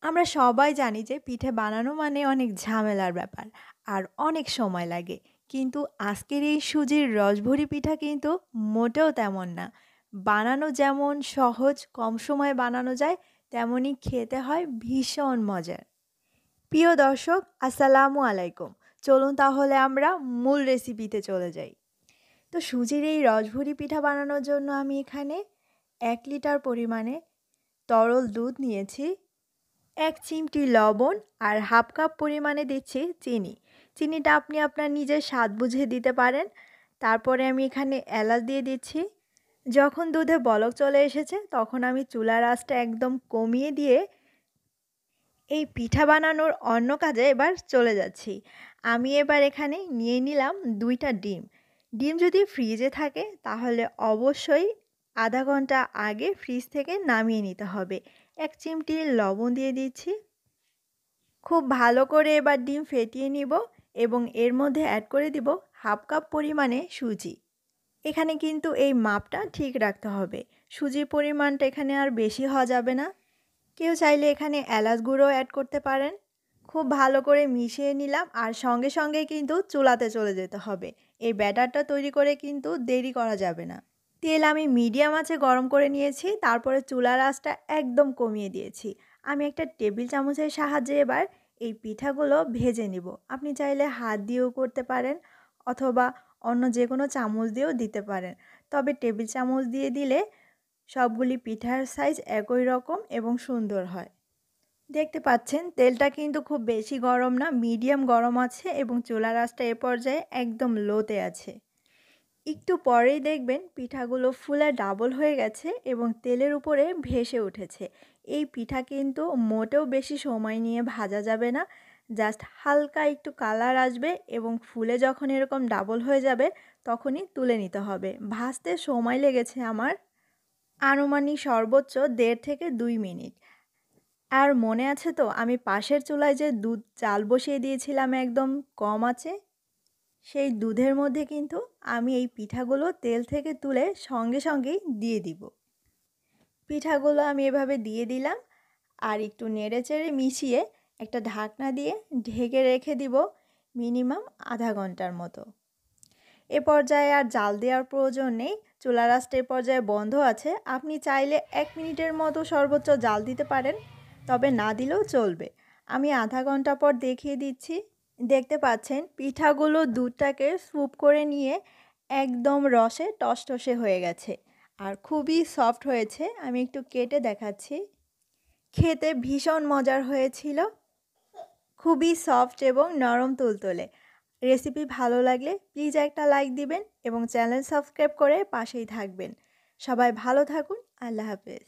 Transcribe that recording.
আমরা সবাই জানি যে পিঠে বানানো মানে অনেক ঝামেলার ব্যাপার আর অনেক সময় লাগে। কিন্তু আজকের এই সুজির রসভরি পিঠা কিন্তু মোটেও তেমন না। বানানো যেমন সহজ, কম সময়ে বানানো যায়, তেমনই খেতে হয় ভীষণ মজার। প্রিয় দর্শক, আসসালামু আলাইকুম। চলুন তাহলে আমরা মূল রেসিপিতে চলে যাই। তো সুজির এই রসভরি পিঠা বানানোর জন্য আমি এখানে 1 লিটার পরিমাণে তরল দুধ নিয়েছি, 1 চিমটি লবণ আর হাফ কাপ পরিমাণে দিচ্ছি চিনি। চিনিটা আপনি আপনার নিজের স্বাদ বুঝে দিতে পারেন। তারপরে আমি এখানে এলাচ দিয়ে দিচ্ছি। যখন দুধে বলক চলে এসেছে তখন আমি চুলার আঁচটা একদম কমিয়ে দিয়ে এই পিঠা বানানোর অন্য কাজে এবার চলে যাচ্ছি। আমি এবার এখানে নিয়ে নিলাম 2টা ডিম। ডিম যদি ফ্রিজে থাকে তাহলে অবশ্যই আধা ঘন্টা আগে ফ্রিজ থেকে নামিয়ে নিতে হবে। 1 চিমটি লবণ দিয়ে দিচ্ছি। খুব ভালো করে এবার ডিম ফেটিয়ে নিব এবং এর মধ্যে অ্যাড করে দিব হাফ কাপ পরিমাণে সুজি। এখানে কিন্তু এই মাপটা ঠিক রাখতে হবে। সুজির পরিমাণটা এখানে আর বেশি হওয়া যাবে না। কেউ চাইলে এখানে এলাচ গুঁড়ো অ্যাড করতে পারেন। খুব ভালো করে মিশিয়ে নিলাম আর সঙ্গে সঙ্গেই কিন্তু চুলাতে চলে যেতে হবে। এই ব্যাটারটা তৈরি করে কিন্তু দেরি করা যাবে না। তেল আমি মিডিয়াম আঁচে গরম করে নিয়েছি, তারপরে চুলার আঁচটা একদম কমিয়ে দিয়েছি। আমি একটা টেবিল চামচের সাহায্যে এবার এই পিঠাগুলো ভেজে নিব। আপনি চাইলে হাত দিয়েও করতে পারেন অথবা অন্য যে কোনো চামচ দিয়েও দিতে পারেন। তবে টেবিল চামচ দিয়ে দিলে সবগুলি পিঠার সাইজ একই রকম এবং সুন্দর হয়। দেখতে পাচ্ছেন তেলটা কিন্তু খুব বেশি গরম না, মিডিয়াম গরম আছে এবং চুলার আঁচটা এ পর্যায়ে একদম লোতে আছে। একটু পরেই দেখবেন পিঠাগুলো ফুলে ডাবল হয়ে গেছে এবং তেলের উপরে ভেসে উঠেছে। এই পিঠা কিন্তু মোটেও বেশি সময় নিয়ে ভাজা যাবে না, জাস্ট হালকা একটু কালার আসবে এবং ফুলে যখন এরকম ডাবল হয়ে যাবে তখনই তুলে নিতে হবে। ভাজতে সময় লেগেছে আমার আনুমানিক সর্বোচ্চ 1.5 থেকে 2 মিনিট। আর মনে আছে তো আমি পাশের চুলায় যে দুধ জাল বসিয়ে দিয়েছিলাম একদম কম আঁচে, সেই দুধের মধ্যে কিন্তু আমি এই পিঠাগুলো তেল থেকে তুলে সঙ্গে সঙ্গেই দিয়ে দিব। পিঠাগুলো আমি এভাবে দিয়ে দিলাম আর একটু নেড়েচেড়ে মিশিয়ে একটা ঢাকনা দিয়ে ঢেকে রেখে দিব মিনিমাম আধা ঘন্টার মতো। এ পর্যায়ে আর জাল দেওয়ার প্রয়োজন নেই, চুলার আঁচটা এ পর্যায়ে বন্ধ আছে। আপনি চাইলে 1 মিনিটের মতো সর্বোচ্চ জাল দিতে পারেন, তবে না দিলেও চলবে। আমি আধা ঘন্টা পর দেখিয়ে দিচ্ছি। দেখতে পাচ্ছেন পিঠাগুলো দুধটাকে স্যুপ করে নিয়ে একদম রসে টসটসে হয়ে গেছে আর খুবই সফট হয়েছে। আমি একটু কেটে দেখাচ্ছি। খেতে ভীষণ মজার হয়েছিল, খুবই সফট এবং নরম তুলতুলে। রেসিপি ভালো লাগলে প্লিজ একটা লাইক দিবেন এবং চ্যানেল সাবস্ক্রাইব করে পাশেই থাকবেন। সবাই ভালো থাকুন। আল্লাহ হাফেজ।